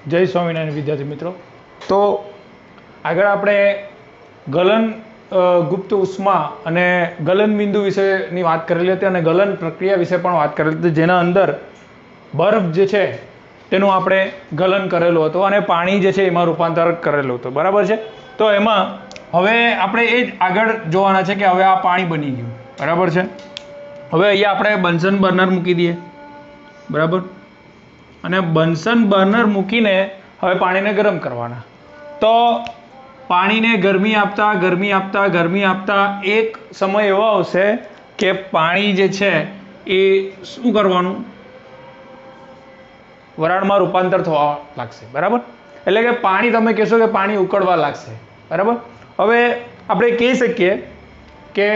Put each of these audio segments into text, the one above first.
જય સ્વામિનારાયણ વિદ્યાર્થી મિત્રો. તો આગળ આપણે ગલન ગુપ્ત ઉષ્મા અને ગલન બિંદુ વિશેની વાત કરેલી હતી અને ગલન પ્રક્રિયા વિશે પણ વાત કરેલી હતી, જેના અંદર બરફ જે છે તેનું આપણે ગલન કરેલું હતું અને પાણી જે છે એમાં રૂપાંતર કરેલું હતું. બરાબર છે. તો એમાં હવે આપણે એ જ આગળ જોવાના છે કે હવે આ પાણી બની ગયું. બરાબર છે. હવે અહીંયા આપણે બન્સન બર્નર મૂકી દઈએ. બરાબર. અને બન્સન બર્નર મૂકીને હવે પાણીને ગરમ કરવાના. તો પાણીને ગરમી આપતા એક સમય એવો આવશે કે પાણી જે છે એ શું કરવાનું, વરાળમાં રૂપાંતર થવા લાગશે. બરાબર. એટલે કે પાણી, તમે કહેશો કે પાણી ઉકળવા લાગશે. બરાબર. હવે આપણે કહી શકીએ કે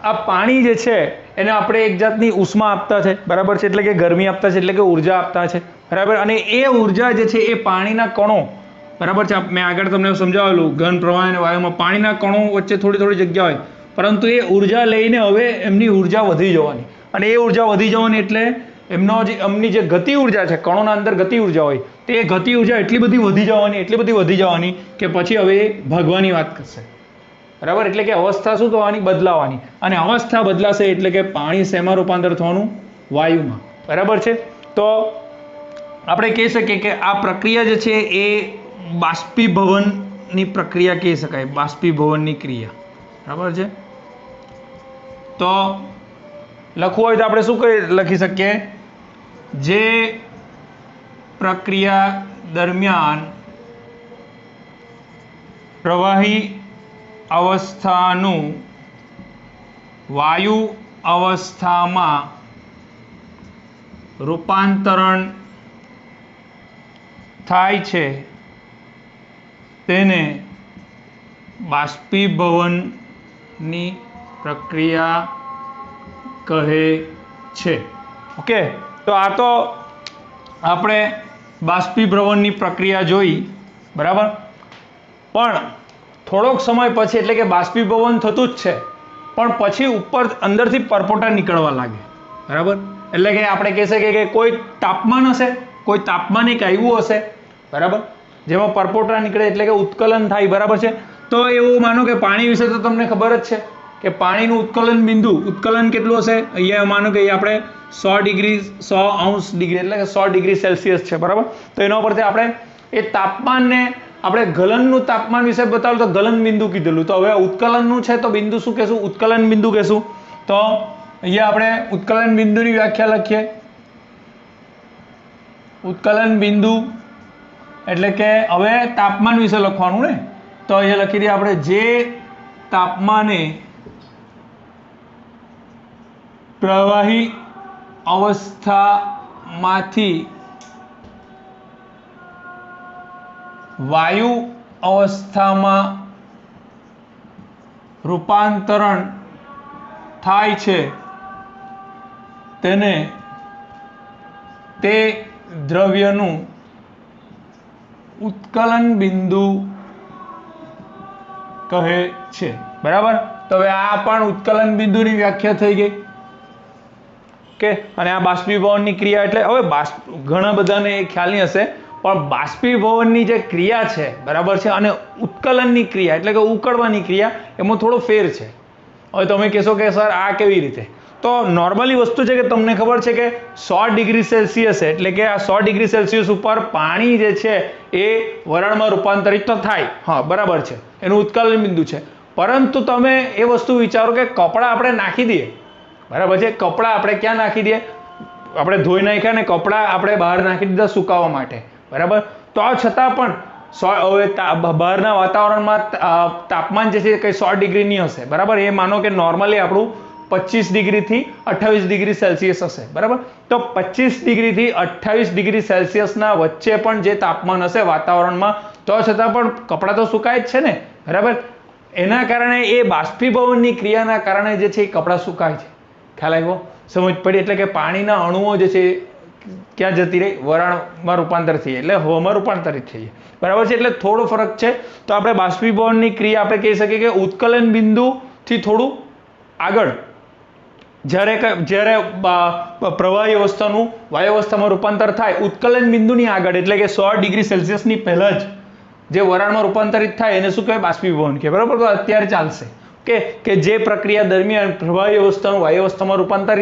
આ પાણી જે છે એને આપણે એક જાતની ઉષ્મા આપતા છે. બરાબર છે. એટલે કે ગરમી આપતા છે, એટલે કે ઉર્જા આપતા છે. બરાબર. અને એ ઉર્જા જે છે એ પાણીના કણો, બરાબર છે, મેં આગળ તમને સમજાવેલું, ઘન પ્રવાહ અને વાયુમાં પાણીના કણો વચ્ચે થોડી જગ્યા હોય, પરંતુ એ ઉર્જા લઈને હવે એમની ઉર્જા વધી જવાની. અને એ ઉર્જા વધી જવાની એટલે એમની જે ગતિ ઉર્જા છે, કણોના અંદર ગતિ ઉર્જા હોય, તે ગતિ ઉર્જા એટલી બધી વધી જવાની કે પછી હવે એ ભાગવાની વાત કરશે. બરાબર. એટલે કે અવસ્થા શું થવાની, બદલાવાની. અને અવસ્થા બદલાશે એટલે કે પાણી શેમાં રૂપાંતર થવાનું, વાયુમાં. બરાબર છે. તો આપણે કહી શકીએ કે આ પ્રક્રિયા જે છે એ બાષ્પીભવનની પ્રક્રિયા કહી શકાય. બાષ્પીભવનની ક્રિયા. બરાબર છે. તો લખવું હોય તો આપણે શું લખી શકીએ, જે પ્રક્રિયા દરમિયાન પ્રવાહી અવસ્થાનું વાયુ અવસ્થામાં રૂપાંતરણ થાય છે તેને બાષ્પીભવનની પ્રક્રિયા કહે છે. ઓકે. તો આ તો આપણે બાષ્પીભવનની પ્રક્રિયા જોઈ. બરાબર. પણ થોડોક સમય પછી, એટલે કે બાષ્પીભવન થતું જ છે, પણ પછી ઉપર અંદરથી પરપોટા નીકળવા લાગે. બરાબર. એટલે કે આપણે કહી શકીએ કે કોઈ તાપમાન હશે, કોઈ તાપમાન એક આવ્યું હશે, બરાબર, જેમાં પરપોટા નીકળે એટલે કે ઉત્કલન થાય. બરાબર છે. તો એવું માનો કે પાણી વિશે તો તમને ખબર જ છે કે પાણીનું ઉત્કલન બિંદુ, ઉત્કલન કેટલું હશે, અહીંયા માનો કે આપણે 100°, એટલે કે 100 ડિગ્રી સેલ્સિયસ છે. બરાબર. તો એના પરથી આપણે એ તાપમાનને આપણે ગલનનું તાપમાન વિશે બતાવ્યું તો ગલન બિંદુ કીધેલું. તો હવે ઉત્કલનનું છે તો બિંદુ શું કહેશું, ઉત્કલન બિંદુ કહેશું. તો અહીંયા આપણે ઉત્કલન બિંદુની વ્યાખ્યા લખીએ. ઉત્કલન બિંદુ એટલે કે હવે તાપમાન વિશે લખવાનું ને, તો અહીંયા લખી દઈએ આપણે, જે તાપમાને પ્રવાહી અવસ્થામાંથી વાયુ અવસ્થામાં રૂપાંતરણ થાય છે તેને તે દ્રવ્યનું ઉત્કલન બિંદુ કહે છે. બરાબર. તો હવે આ પણ ઉત્કલન બિંદુની વ્યાખ્યા થઈ ગઈ. કે અને આ બાષ્પીભવનની ક્રિયા એટલે હવે ઘણા બધાને એ ખ્યાલ નહીં હશે, પણ બાષ્પીભવનની જે ક્રિયા છે, બરાબર છે, અને ઉત્કલનની ક્રિયા એટલે કે ઉકળવાની ક્રિયા, એમાં થોડો ફેર છે. હવે તમે કહેશો કે સર આ કેવી રીતે? તો નોર્મલી વસ્તુ છે કે તમને ખબર છે કે 100 ડિગ્રી સેલ્સિયસ એટલે કે આ 100 ડિગ્રી સેલ્સિયસ ઉપર પાણી જે છે એ વરાળમાં રૂપાંતરિત તો થાય. હા, બરાબર છે, એનું ઉત્કલન બિંદુ છે. પરંતુ તમે એ વસ્તુ વિચારો કે કપડાં આપણે નાખી દઈએ. બરાબર છે. કપડાં આપણે ક્યાં નાખી દઈએ, આપણે ધોઈ નાખ્યા ને કપડાં આપણે બહાર નાખી દીધા સુકાવવા માટે. બરાબર. તો આ છતાં પણ હવે બહારના વાતાવરણમાં તાપમાન જે છે કંઈ 100 ડિગ્રીની હશે. બરાબર. એ માનો કે નોર્મલી આપણું 25 ડિગ્રીથી 28 ડિગ્રી સેલ્સિયસ હશે. બરાબર. તો 25 ડિગ્રીથી 28 ડિગ્રી સેલ્સિયસના વચ્ચે પણ જે તાપમાન હશે વાતાવરણમાં, તો છતાં પણ કપડાં તો સુકાય જ છે ને. બરાબર. એના કારણે એ બાષ્પીભવનની ક્રિયાના કારણે જે છે એ કપડાં સુકાય છે. ખ્યાલ આવ્યો? સમજ પડી? એટલે કે પાણીના અણુઓ જે છે ક્યાં જતી રહી, વરાળમાં રૂપાંતર થઈ એટલે હવામાં રૂપાંતરિત થઈ. બરાબર છે. એટલે થોડો ફરક છે. તો આપણે બાષ્પીભવનની ક્રિયા આપણે કહી શકીએ કે ઉત્કલન બિંદુથી થોડું આગળ જ્યારે પ્રવાહી અવસ્થાનું વાયુ અવસ્થામાં રૂપાંતર થાય ઉત્કલન બિંદુની આગળ, એટલે કે 100 ડિગ્રી સેલ્સિયસની પહેલા જ જે વરાળમાં રૂપાંતરિત થાય એને શું કહેવાય? બાષ્પીભવન કહેવાય. બરાબર? તો અત્યારે ચાલશે કે જે પ્રક્રિયા દરમિયાન પ્રવાહી અવસ્થાનું વાયુ અવસ્થામાં રૂપાંતર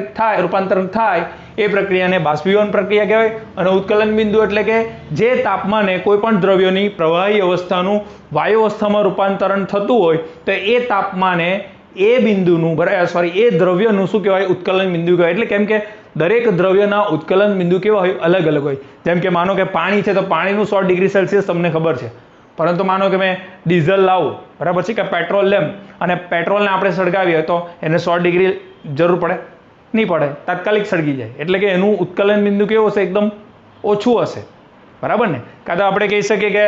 થાય એ પ્રક્રિયાને બાષ્પીભવન પ્રક્રિયા કહેવાય. અને ઉત્કલન બિંદુ એટલે કે જે તાપમાને કોઈ પણ દ્રવ્યની પ્રવાહી અવસ્થાનું વાયુ અવસ્થામાં રૂપાંતરણ થતું હોય તો એ તાપમાને એ બિંદુનું એ દ્રવ્યનું શું કહેવાય? ઉત્કલન બિંદુ કહેવાય. એટલે કેમ કે દરેક દ્રવ્યના ઉત્કલન બિંદુ કેવા હોય? અલગ અલગ હોય. જેમ કે માનો કે પાણી છે તો પાણીનું 100 ડિગ્રી સેલ્સિયસ તમને ખબર છે, પરંતુ માનો કે મેં ડીઝલ લાવું, બરાબર છે, કે પેટ્રોલ લેમ અને પેટ્રોલને આપણે સળગાવીએ તો એને 100 ડિગ્રી જરૂર પડે? નહીં પડે, તાત્કાલિક સળગી જાય. એટલે કે એનું ઉત્કલન બિંદુ કેવું હશે? એકદમ ઓછું હશે. બરાબર ને? કાં તો આપણે કહી શકીએ કે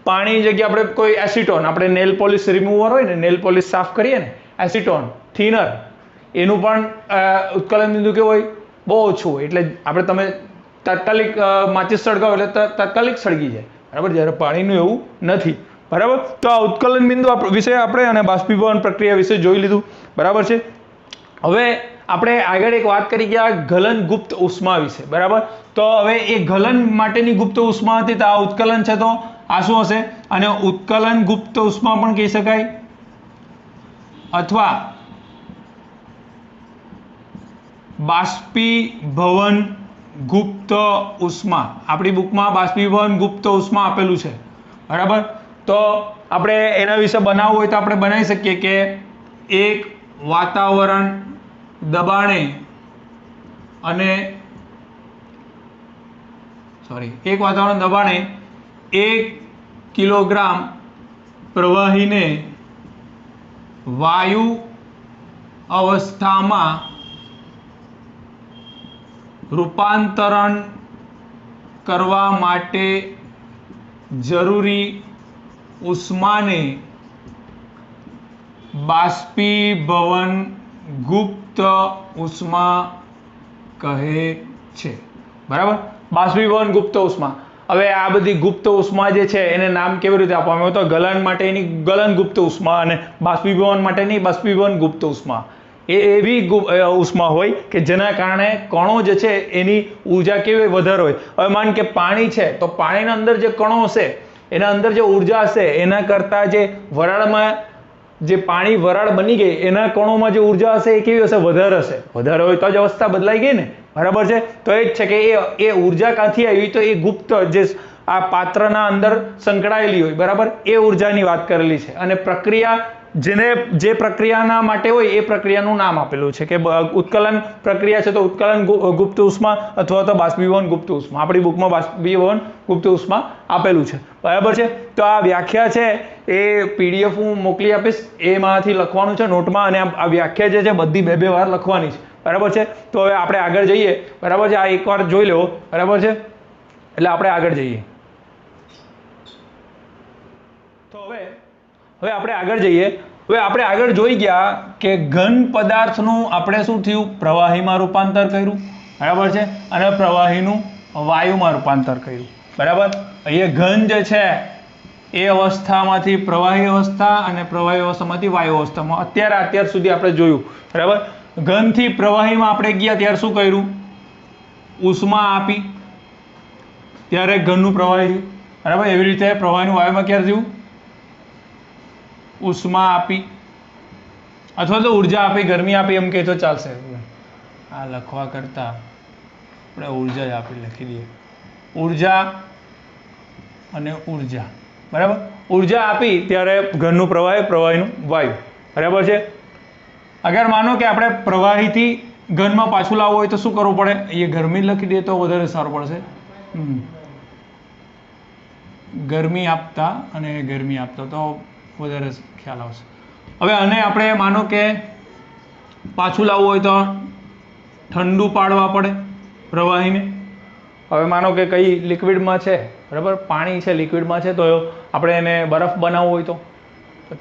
પાણીની જગ્યાએ આપણે કોઈ એસિટોન, આપણે નેલ પોલિશ રિમૂવર હોય ને, નેલ પોલિશ સાફ કરીએ ને, એસિટોન થિનર, એનું પણ ઉત્કલન બિંદુ કેવું હોય? બહુ ઓછું હોય. એટલે આપણે તમે તાત્કાલિક માચિસ સળગાવો એટલે તાત્કાલિક સળગી જાય. બરાબર? જ્યારે પાણીનું એવું નથી. બરાબર? તો આ ઉત્કલન બિંદુ વિશે આપણે અને બાષ્પીભવન પ્રક્રિયા વિશે જોઈ લીધું. બરાબર છે? હવે આપણે આગળ એક વાત કરી ગયા ગલન ગુપ્ત ઉષ્મા વિશે. બરાબર? તો હવે એ ગલન માટેની ગુપ્ત ઉષ્મા હતી તો આ ઉત્કલન છે તો આ શું હશે? અને ઉત્કલન ગુપ્ત ઉષ્મા પણ કહી શકાય, અથવા બાષ્પીભવન ગુપ્ત ઉષ્મા. આપણી બુકમાં બાષ્પીભવન ગુપ્ત ઉષ્મા આપેલું છે. બરાબર? તો આપણે એના વિશે બનાવવું હોય તો આપણે બનાવી શકીએ કે એક વાતાવરણ દબાણે અને 1 કિલોગ્રામ પ્રવાહીને વાયુ અવસ્થામાં રૂપાંતરણ કરવા માટે જરૂરી ઉષ્માને બાષ્પીભવન ગુપ્ત ઉષ્મા કહે છે. બરાબર? બાષ્પીભવન ગુપ્ત ઉષ્મા. હવે આ બધી ગુપ્ત ઉષ્મા જે છે એને નામ કેવી રીતે આપવામાં આવે? તો ગલન માટેની ગલન ગુપ્ત ઉષ્મા અને બાષ્પીભવન માટેની બાષ્પીભવન ગુપ્ત ઉષ્મા. એ એવી ઉષ્મા હોય કે જેના કારણે કણો જે છે એની ઉર્જા કેવી વધારે હોય. હવે માન કે પાણી છે તો પાણીના અંદર જે કણો હશે એના અંદર જે ઉર્જા હશે એના કરતાં જે વરાળમાં જે પાણી વરાળ બની ગઈ એના કણોમાં જે ઉર્જા હશે એ કેવી હશે? વધારે હશે. વધારે હોય તો જ અવસ્થા બદલાઈ ગઈ ને. બરાબર છે? તો એ જ છે કે એ ઉર્જા ક્યાંથી આવી? તો એ ગુપ્ત જે આ પાત્રના અંદર સંકળાયેલી હોય. બરાબર? એ ઉર્જાની વાત કરેલી છે. અને પ્રક્રિયા જે પ્રક્રિયાના માટે હોય એ પ્રક્રિયાનું નામ આપેલું છે કે ઉત્કલન પ્રક્રિયા છે તો ઉત્કલન ગુપ્ત ઉષ્મા અથવા તો બાષ્પીભવન ગુપ્ત ઉષ્મા. આપણી બુકમાં બાષ્પીભવન ગુપ્ત ઉષ્મા આપેલું છે. બરાબર છે? તો આ વ્યાખ્યા છે એ PDF હું મોકલી આપીશ, એમાંથી લખવાનું છે નોટમાં. અને આ વ્યાખ્યા જે છે બધી બે વાર લખવાની છે. બરાબર છે? તો હવે આપણે આગળ જઈએ. બરાબર છે? આ એકવાર જોઈ લેવો. બરાબર છે? એટલે આપણે આગળ જઈએ. તો હવે આપણે આગળ જઈએ. હવે આપણે આગળ જોઈ ગયા કે ઘન પદાર્થનું આપણે શું થયું? પ્રવાહીમાં રૂપાંતર કર્યું. બરાબર છે? અને પ્રવાહીનું વાયુમાં રૂપાંતર કર્યું. બરાબર? અહીંયા ઘન જે છે એ અવસ્થામાંથી પ્રવાહી અવસ્થા અને પ્રવાહી અવસ્થામાંથી વાયુ અવસ્થામાં અત્યાર સુધી આપણે જોયું. બરાબર? ઘનથી પ્રવાહીમાં આપણે ગયા ત્યારે શું કર્યું? ઉષ્મા આપી ત્યારે ઘનનું પ્રવાહી. બરાબર? એવી રીતે પ્રવાહીનું વાયુમાં ક્યારે થયું? ઉષ્મા આપી અથવા તો ઉર્જા આપી, ગરમી આપી એમ કહે તો ચાલશે. આ લખવા કરતા આપણે ઉર્જા જ આપી લખી દઈએ. ઉર્જા અને ઉર્જા. બરાબર? ઉર્જા આપી ત્યારે ઘનનું પ્રવાહી, પ્રવાહીનું વાયુ. બરાબર છે? અગર માનો કે આપણે પ્રવાહીથી ઘનમાં પાછું લાવવું હોય તો શું કરવું પડે? એ ગરમી લખી દઈએ તો વધારે સારું પડશે. ગરમી આપતા અને ગરમી આપતા તો વધારે ખ્યાલ આવશે. હવે આને આપણે માનો કે પાછું લાવવું હોય તો ઠંડુ પાડવા પડે પ્રવાહીને. હવે માનો કે કઈ લિક્વિડમાં છે, બરાબર? પાણી છે લિક્વિડમાં છે તો આપણે એને બરફ બનાવવું હોય તો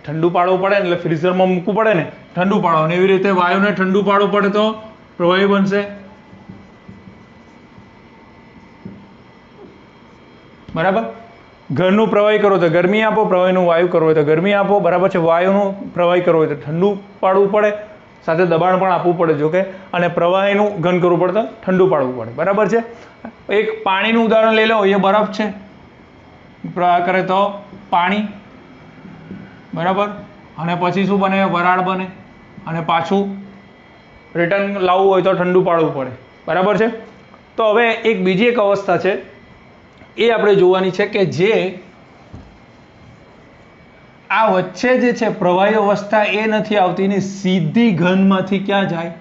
ઠંડુ પાડવું પડે ને, એટલે ફ્રીઝરમાં મૂકવું પડે ને ઠંડુ પાડવાનું. એવી રીતે વાયુને ઠંડુ પાડવું પડે તો પ્રવાહી બનશે. બરાબર? ઘરનું પ્રવાહી કરવો તો ગરમી આપો, પ્રવાહીનું વાયુ કરવો હોય તો ગરમી આપો. બરાબર છે? વાયુનું પ્રવાહી કરવો હોય તો ઠંડુ પાડવું પડે. સાથે દબાણ પણ આપવું પડે જો કે, અને પ્રવાહીનું ઘન કરવું પડે તો ઠંડુ પાડવું પડે, બરાબર છે. એક પાણીનું ઉદાહરણ લઈ લો, એ બરફ છે, પ્રવાહ કરે તો પાણી, બરાબર, અને પછી શું બને, વરાળ બને, અને પાછું રિટર્ન લાવવું હોય તો ઠંડુ પાડવું પડે, બરાબર છે. તો હવે એક બીજી એક અવસ્થા છે, એ આપણે જોવાની છે કે જે આ વચ્ચે જે છે પ્રવાહી અવસ્થા એ નથી આવતી ને સીધી ઘનમાંથી ક્યાં જાય,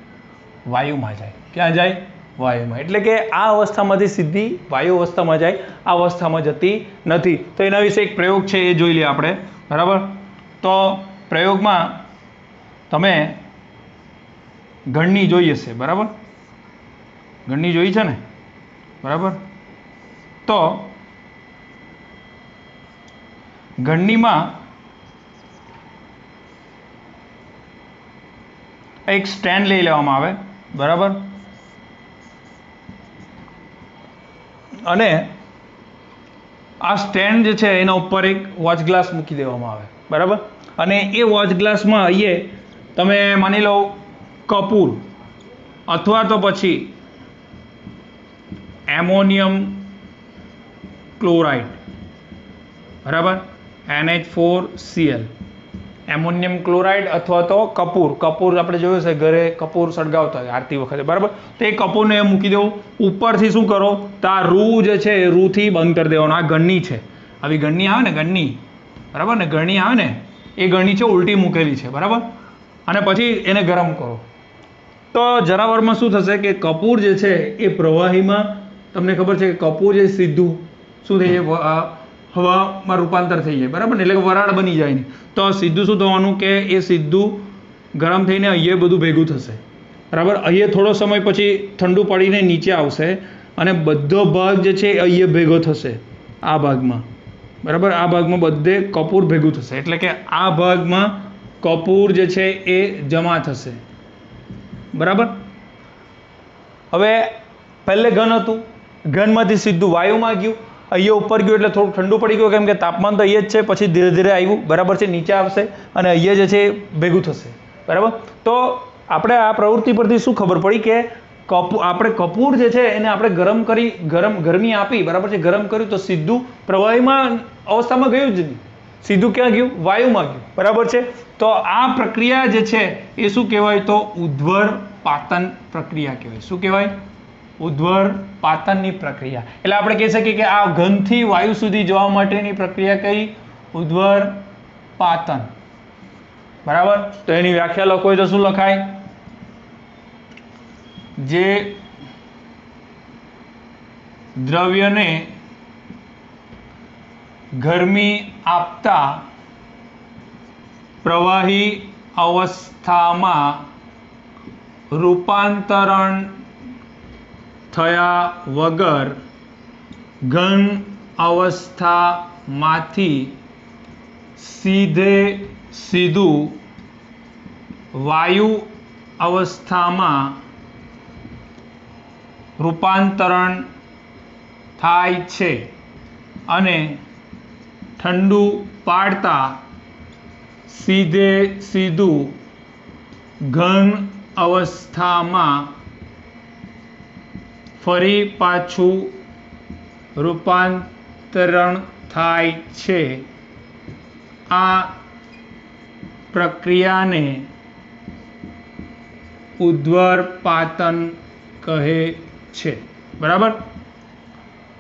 વાયુમાં જાય. ક્યાં જાય, વાયુમાં. એટલે કે આ અવસ્થામાંથી સીધી વાયુ અવસ્થામાં જાય, આ અવસ્થામાં જતી નથી. તો એના વિશે એક પ્રયોગ છે એ જોઈ લઈએ આપણે, બરાબર. તો પ્રયોગમાં તમે ઘનની જોઈ હશે, બરાબર, ઘનની જોઈ છે ને, બરાબર. તો ઘનનીમાં એક સ્ટેન્ડ લઈ લેવામાં આવે, બરાબર, અને આ સ્ટેન્ડ જે છે એના ઉપર એક વોચ ગ્લાસ મૂકી દેવામાં આવે, બરાબર. અને એ વોચ ગ્લાસમાં અહીંયા તમે માની લો કપૂર અથવા તો પછી એમોનિયમ ક્લોરાઇડ, બરાબર, NH4Cl, એમોનિયમ ક્લોરાઇડ અથવા તો કપૂર. કપૂર આપણે જોયું છે ઘરે કપૂર સળગાવતા હોય આરતી વખતે, બરાબર. તો એ કપૂરને એ મૂકી દેવું. ઉપરથી શું કરો તો આ રૂ જે છે એ રૂથી બંધ કરી દેવાનો. આ ગણની છે, આવી ગણની આવે ને, ગણની, બરાબર ને, ગણની આવે ને, એ ગણની છે ઉલટી મૂકેલી છે, બરાબર. અને પછી એને ગરમ કરો તો જરાવારમાં શું થશે કે કપૂર જે છે એ પ્રવાહીમાં, તમને ખબર છે કે કપૂર જે સીધું શું થઈ જાય, હવામાં રૂપાંતર થઈ જાય, બરાબર ને, એટલે કે વરાળ બની જાય ને. તો સીધું શું થવાનું કે એ સીધું ગરમ થઈને અહીંયા બધું ભેગું થશે, બરાબર. અહીંયા થોડો સમય પછી ઠંડુ પડીને નીચે આવશે અને બધો ભાગ જે છે એ અહીંયા ભેગો થશે, આ ભાગમાં, બરાબર. આ ભાગમાં બધે કપૂર ભેગું થશે, એટલે કે આ ભાગમાં કપૂર જે છે એ જમા થશે, બરાબર. હવે પહેલે ઘન હતું, ઘનમાંથી સીધું વાયુમાં ગયું, અહીંયા ઉપર ગયું એટલે થોડું ઠંડુ પડી ગયું, કેમ કે તાપમાન તો અહીંયા જ છે. પછી ધીરે ધીરે આવ્યું, બરાબર છે, નીચે આવશે અને અહીંયા જે છે ભેગું થશે, બરાબર. તો આપણે આ પ્રવૃત્તિ પરથી શું ખબર પડી કે આપણે કપૂર જે છે એને આપણે ગરમ કરી, ગરમી આપી, બરાબર છે, ગરમ કર્યું તો સીધું પ્રવાહીમાં અવસ્થામાં ગયું જ નહીં, સીધું ક્યાં ગયું, વાયુમાં ગયું, બરાબર છે. તો આ પ્રક્રિયા જે છે એ શું કહેવાય, તો ઉદ્ધ્વરપાતન પ્રક્રિયા કહેવાય. શું કહેવાય, ઉદ્ધ્વરપાતનની પ્રક્રિયા. એટલે આપણે કહી શકીએ કે આ ઘનથી વાયુ સુધી જવા માટેની પ્રક્રિયા કઈ, ઉદ્ધ્વરપાતન, બરાબર. તો એની વ્યાખ્યા લખો તો શું લખાય, જે દ્રવ્યને ગરમી આપતા પ્રવાહી અવસ્થામાં રૂપાંતરણ થયા વગર ઘન અવસ્થામાંથી સીધું વાયુ અવસ્થામાં રૂપાંતરણ થાય છે અને ઠંડુ પાડતા સીધું ઘન અવસ્થામાં ફરી પાછું રૂપાંતરણ થાય છે. આ પ્રક્રિયાને ઉદ્ધ્વરપાતન કહે છે, બરાબર.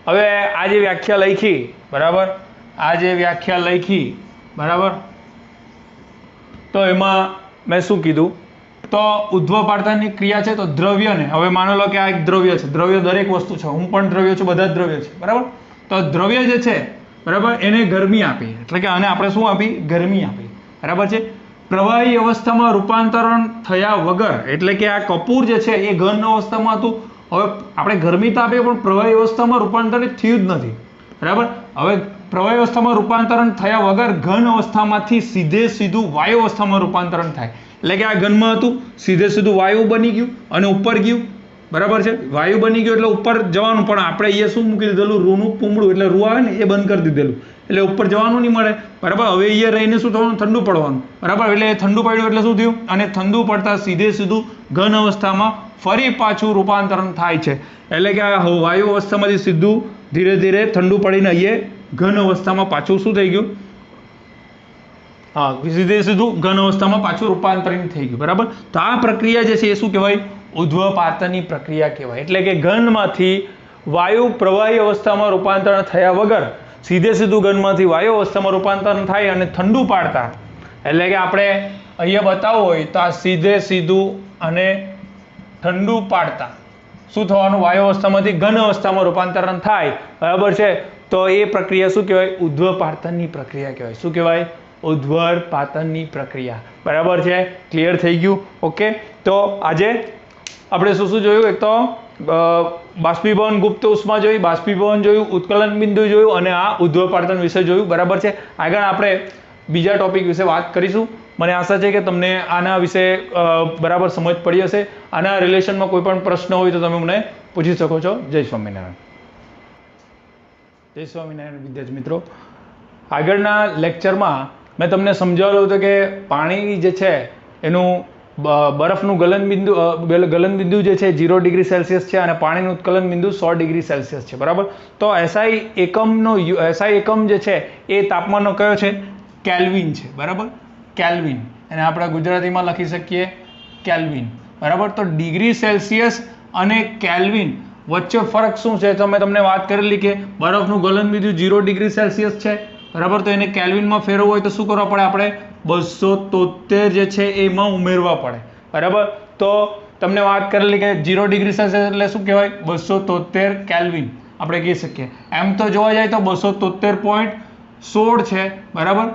હવે આ જે વ્યાખ્યા લખી, બરાબર, આ જે વ્યાખ્યા લખી, બરાબર, તો એમાં મેં શું કીધું, તો ઉદ્ધ્વરપાતનની ક્રિયા છે તો દ્રવ્યને, હવે માનો લો કે આ એક દ્રવ્ય છે, દ્રવ્ય દરેક વસ્તુ છે, હું પણ દ્રવ્ય છું, બધા જ દ્રવ્ય છે, બરાબર. તો દ્રવ્ય જે છે, બરાબર, એને ગરમી આપી, એટલે કે આને આપણે શું આપી, ગરમી આપી, બરાબર છે. પ્રવાહી અવસ્થામાં રૂપાંતરણ થયા વગર, એટલે કે આ કપૂર જે છે એ ઘન અવસ્થામાં હતું, હવે આપણે ગરમી તો આપીએ પણ પ્રવાહી અવસ્થામાં રૂપાંતરિત થયું જ નથી, બરાબર. હવે પ્રવાહી અવસ્થામાં રૂપાંતરણ થયા વગર ઘન અવસ્થામાંથી સીધું વાયુ અવસ્થામાં રૂપાંતરણ થાય, એટલે કે આ ઘનમાં હતું, સીધું વાયુ બની ગયું અને ઉપર ગયું, બરાબર છે, વાયુ બની ગયો એટલે ઉપર જવાનું, પણ આપણે અહીંયા શું મૂકી દીધેલું, રૂનું પૂમડું, એટલે રૂ આવે ને એ બંધ કરી દીધેલું, એટલે ઉપર જવાનું નહીં મળે. બરાબર, હવે અહીંયા રહીને શું થવાનું, ઠંડુ પડવાનું. બરાબર, એટલે ઠંડુ પડ્યું એટલે શું થયું, અને ઠંડુ પડતા સીધું ઘન અવસ્થામાં ફરી પાછું રૂપાંતરણ થાય છે. એટલે કે આ વાયુ અવસ્થામાંથી સીધું ધીરે ધીરે ઠંડુ પડીને અહીંયા ઘન અવસ્થામાં પાછું શું થઈ ગયું, હા, સીધું ઘન અવસ્થામાં પાછું રૂપાંતરિત થઈ ગયું. બરાબર, તો આ પ્રક્રિયા જે છે એ શું કહેવાય, ઉદ્ધ્વપાતનની પ્રક્રિયા કહેવાય. એટલે કે ઘનમાંથી વાયુ પ્રવાહી અવસ્થામાં રૂપાંતરણ થયા વગર સીધું ઘનમાંથી વાયુ અવસ્થામાં રૂપાંતરણ થાય અને ઠંડુ પાડતા, એટલે કે આપણે અહીંયા બતાવવું હોય તો આ સીધું અને ઠંડુ પાડતા શું થવાનું, વાયુ અવસ્થામાંથી ઘન અવસ્થામાં રૂપાંતરણ થાય. બરાબર છે, તો એ પ્રક્રિયા શું કહેવાય, ઉદ્ધ્વપાતનની પ્રક્રિયા કહેવાય. શું કહેવાય, ઉદ્ધ્વપાતનની પ્રક્રિયા. બરાબર છે, ક્લિયર થઈ ગયું? ઓકે, તો આજે આપણે શું જોયું, એક તો બાષ્પીભવન ગુપ્ત ઉષ્મા જોઈ, બાષ્પીભવન જોયું, ઉત્કલન બિંદુ જોયું, અને આ ઉદ્ધ્વપાતન વિશે જોયું. બરાબર છે, આગળ આપણે બીજા ટોપિક વિશે વાત કરીશું. મને આશા છે કે તમને આના વિશે બરાબર સમજ પડી હશે. આના રિલેશનમાં કોઈ પણ પ્રશ્ન હોય તો તમે મને પૂછી શકો છો. જય સ્વામિનારાયણ. જય સ્વામિનારાયણ વિદ્યાર્થી મિત્રો, આગળના લેક્ચરમાં મેં તમને સમજાવ્યું હતું કે પાણી જે છે એનું બરફનું ગલનબિંદુ જે છે 0 ડિગ્રી સેલ્સિયસ છે અને પાણીનું ઉત્કલન બિંદુ 100 ડિગ્રી સેલ્સિયસ છે. બરાબર, તો એસઆઈ એકમ જે છે એ તાપમાનનો કયો છે, કેલ્વિન છે. બરાબર, કેલ્વિન, અને આપણે ગુજરાતીમાં લખી શકીએ કેલ્વિન. બરાબર, તો ડિગ્રી સેલ્સિયસ અને કેલ્વિન વચ્ચે ફરક શું છે, તો મેં તમને વાત કરેલી કે બરફનું ગલનબિંદુ 0 ડિગ્રી સેલ્સિયસ છે. બરાબર, તો એને કેલ્વિનમાં ફેરવવું હોય તો શું કરવા પડે, આપણે 273 જે છે એમાં ઉમેરવા પડે. બરાબર, તો તમને વાત કરેલી કે 0 ડિગ્રી સેલ્સિયસ એટલે શું કહેવાય, 273 કેલ્વિન આપણે કહી શકીએ. એમ તો જોવા જાય તો 273.16 છે. બરાબર,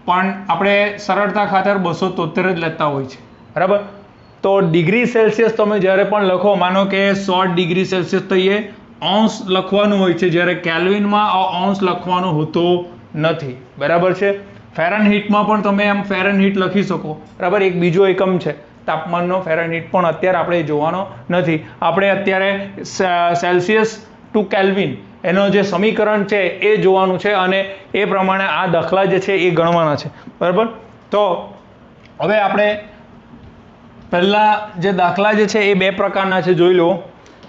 પણ આપણે સરળતા ખાતર 273 જ લેતા હોય છે. બરાબર, તો ડિગ્રી સેલ્સિયસ તમે જ્યારે પણ લખો, માનો કે 100 ડિગ્રી સેલ્સિયસ, તો એ અંશ લખવાનું હોય છે, જ્યારે કેલ્વિનમાં અંશ લખવાનો હોતો નથી. બરાબર છે, ફેરનહીટમાં પણ તમે એમ ફેરનહીટ લખી શકો. બરાબર, એક બીજો એકમ છે તાપમાનનો ફેરનહીટ, પણ અત્યારે આપણે જોવાનો નથી. આપણે અત્યારે સેલ્સિયસ ટુ કેલ્વિન એનો જે સમીકરણ છે એ જોવાનું છે, અને એ પ્રમાણે આ દાખલા જે છે એ ગણવાના છે. બરાબર, તો હવે આપણે પહેલા જે દાખલા જે છે એ બે પ્રકારના છે, જોઈ લો.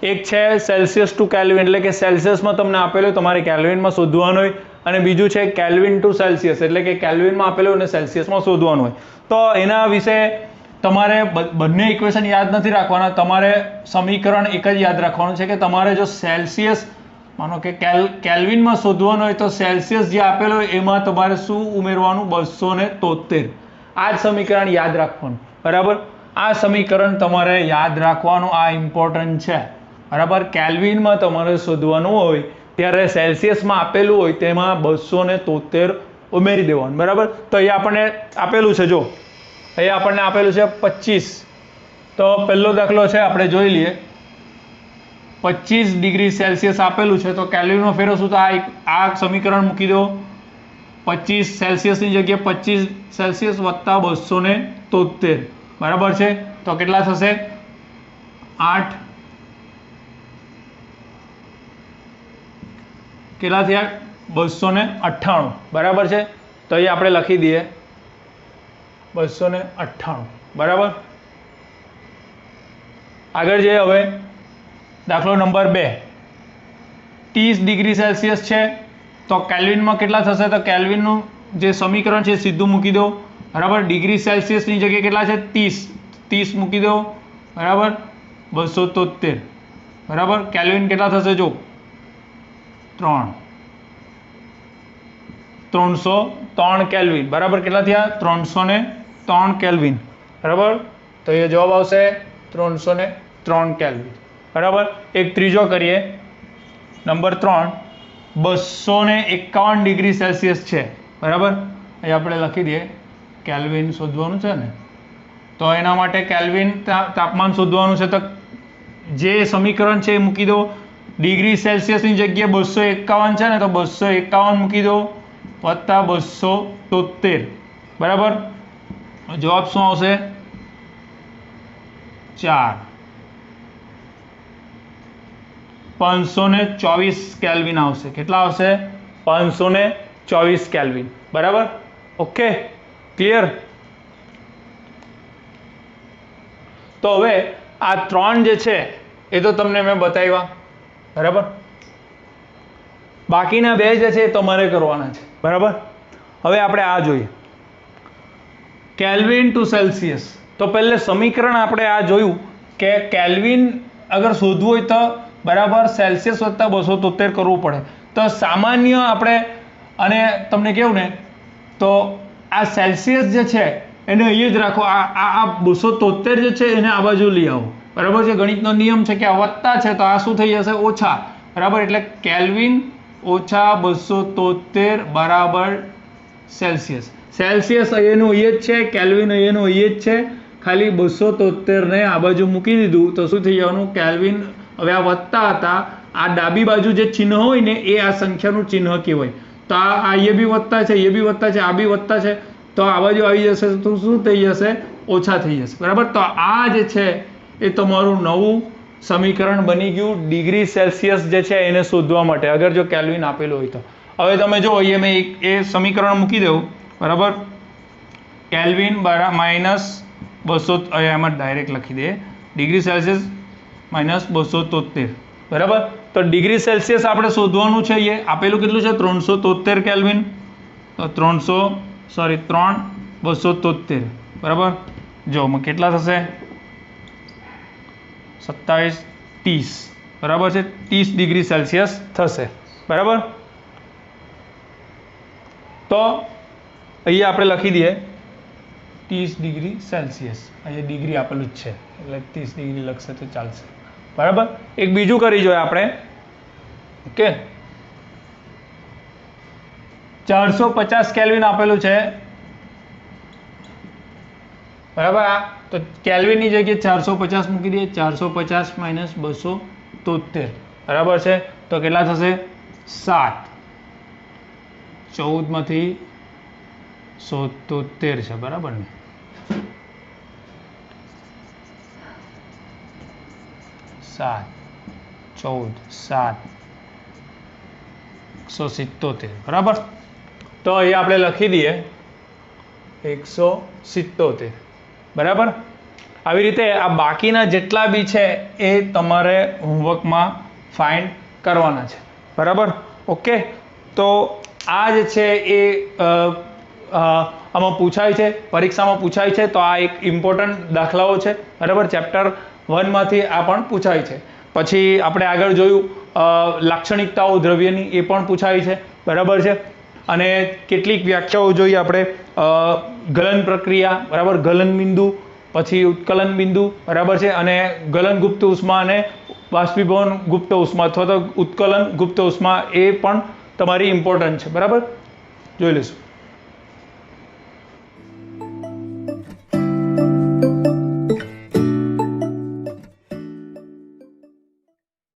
એક છે સેલ્સિયસ ટુ કેલ્વિન, એટલે કે સેલ્સિયસમાં તમને આપેલું, તમારે કેલ્વિનમાં શોધવાનું હોય, અને બીજું છે કેલ્વિન ટુ સેલ્સિયસ, એટલે કે કેલ્વિનમાં આપેલું અને સેલ્સિયસમાં શોધવાનું હોય. તો એના વિશે તમારે બંને ઇક્વેશન યાદ નથી રાખવાના, તમારે સમીકરણ એક જ યાદ રાખવાનું છે કે તમારે જો સેલ્સિયસ, માનો કે કેલ્વિનમાં શોધવાનું હોય તો સેલ્સિયસ જે આપેલો હોય એમાં તમારે શું ઉમેરવાનું, 273. આ જ સમીકરણ યાદ રાખવાનું. બરાબર, આ સમીકરણ તમારે યાદ રાખવાનું, આ ઇમ્પોર્ટન્ટ છે. બરાબર, કેલ્વિનમાં તમારે શોધવાનું હોય ત્યારે સેલ્સિયસમાં આપેલું હોય તેમાં 273 ઉમેરી દેવાનું. બરાબર, તો અહીંયા આપણને આપેલું છે, જો અહીંયા આપણને આપેલું છે 25. તો પહેલો દાખલો છે, આપણે જોઈ લઈએ. 25 ડિગ્રી સેલ્સિયસ આપેલું છે, તો કેલ્વિનમાં ફેરવશું તો આ સમીકરણ મૂકી દો. 25 સેલ્સિયસની જગ્યાએ 25 સેલ્સિયસ વત્તા 273. બરાબર છે, તો કેટલા થશે, 8, કેટલા થયા, 298. બરાબર છે, તો અહીં આપણે લખી દઈએ 298. બરાબર, આગળ જઈએ. હવે દાખલો નંબર 2, 30 ડિગ્રી સેલ્સિયસ છે, તો કેલ્વિનમાં કેટલા થશે, તો કેલ્વિનનું જે સમીકરણ છે સીધું મૂકી દો. બરાબર, ડિગ્રી સેલ્સિયસની જગ્યાએ કેટલા છે, 30 મૂકી દો. બરાબર, 273. બરાબર, કેલ્વિન કેટલા થશે, જો 303 કેલ્વિન. બરાબર, કેટલા થયા, 303 કેલ્વિન. બરાબર, તો એ જવાબ આવશે 303 કેલ્વિન. બરાબર, એક ત્રીજો કરીએ, નંબર 3, 251 ડિગ્રી સેલ્સિયસ છે. બરાબર, અહીં આપણે લખી દઈએ, કેલ્વિન શોધવાનું છે ને, તો એના માટે કેલ્વિન તાપમાન શોધવાનું છે, તો જે સમીકરણ છે એ મૂકી દો. ડિગ્રી સેલ્સિયસની જગ્યાએ 251 છે ને, તો 251 મૂકી દો વત્તા 273. બરાબર, જવાબ શું આવશે, 4. 524 કેલ્વિન આવશે. કેટલા આવશે? 524 કેલ્વિન. બરાબર? Okay, clear? તો હવે આ 3 જે છે એ તો તમને મેં બતાવ્યા. બરાબર? બાકીના 2 જે છે એ તમારે કરવાના છે. બરાબર? હવે આપણે આ જોઈએ, કેલ્વિન ટુ સેલ્સિયસ. તો પહેલે સમીકરણ આપણે આ જોયું કે કેલ્વિન અગર શોધવું હોય તો બરાબર સેલ્સિયસ વત્તા 273 કરવું પડે. તો સામાન્ય આપણે અને તમને કહું ને તો આ સેલ્સિયસ જે છે એને અહીંયા જ રાખો. આ 273 જે છે એને આ બાજુ લઈ આવો. બરાબર છે? ગણિતનો નિયમ છે કે આ વત્તા છે તો આ શું થઈ જશે? ઓછા. બરાબર? એટલે કેલ્વિન ઓછા 273 બરાબર સેલ્સિયસ. સેલ્સિયસ અહીંયાનું અહીંયા જ છે, કેલ્વિન અહીંયાનું અહીંયા જ છે. ખાલી 273 ને આ બાજુ મૂકી દીધું તો શું થઈ જવાનું? કેલ્વિન. હવે આ વત્તા હતા, આ ડાબી બાજુ જે ચિહ્ન હોય ને એ આ સંખ્યાનું ચિહ્ન કહેવાય. તો આ એ બી વત્તા છે, એ બી વત્તા છે, આ બી વત્તા છે, તો આ બાજુ આવી જશે તો શું થઈ જશે? ઓછા થઈ જશે. બરાબર? તો આ જે છે એ તમારું નવું સમીકરણ બની ગયું ડિગ્રી સેલ્સિયસ જે છે એને શોધવા માટે, અગર જો કેલ્વિન આપેલું હોય તો. હવે તમે જો અહીંયા મેં એ સમીકરણ મૂકી દઉં. બરાબર? કેલ્વિન માઇનસ 200, એમાં ડાયરેક્ટ લખી દે ડિગ્રી સેલ્સિયસ માઇનસ 273. બરાબર? તો ડિગ્રી સેલ્સિયસ આપણે શોધવાનું છે. એ આપેલું કેટલું છે? 373 કેલ્વિન. તો 273. બરાબર? જો કેટલા થશે? 27 30. બરાબર છે? 30 ડિગ્રી સેલ્સિયસ થશે. બરાબર? તો અહીંયા આપણે લખી દઈએ 30 ડિગ્રી સેલ્સિયસ. અહીંયા ડિગ્રી આપેલું જ છે એટલે 30 ડિગ્રી લખશે તો ચાલશે. બરાબર? એક બીજું કરી જોઈએ આપણે. ઓકે, 450 કેલ્વિન આપેલું છે. બરાબર? તો કેલ્વિનની જગ્યાએ 450 મૂકી દઈએ. 450 માઇનસ 273. બરાબર છે? તો કેટલા થશે? 7. 14 માંથી 173 છે. બરાબર ને? 7 14 7 177. બરાબર? તો અહીંયા આપણે લખી દઈએ 177. બરાબર? આવી રીતે આ બાકીના જેટલા બી છે એ તમારે હોમવર્કમાં ફાઇન્ડ કરવાના છે. બરાબર? ઓકે, તો આ જે છે એ આમાં પૂછાય છે, પરીક્ષામાં પૂછાય છે. તો આ એક ઇમ્પોર્ટન્ટ દાખલાઓ છે. બરાબર? ચેપ્ટર 1 માંથી આ પણ પૂછાય છે. પછી આપણે આગળ જોયું લાક્ષણિકતાઓ દ્રવ્યની, એ પણ પૂછાય છે. બરાબર છે? અને કેટલીક વ્યાખ્યાઓ જોઈએ આપણે. ગલન પ્રક્રિયા, બરાબર, ગલન બિંદુ, પછી ઉત્કલન બિંદુ, બરાબર છે, અને ગલન ગુપ્ત ઉષ્મા અને બાષ્પીભવન ગુપ્ત ઉષ્મા અથવા તો ઉત્કલન ગુપ્ત ઉષ્મા, એ પણ તમારી ઇમ્પોર્ટન્ટ છે. બરાબર? જોઈ લઈશું.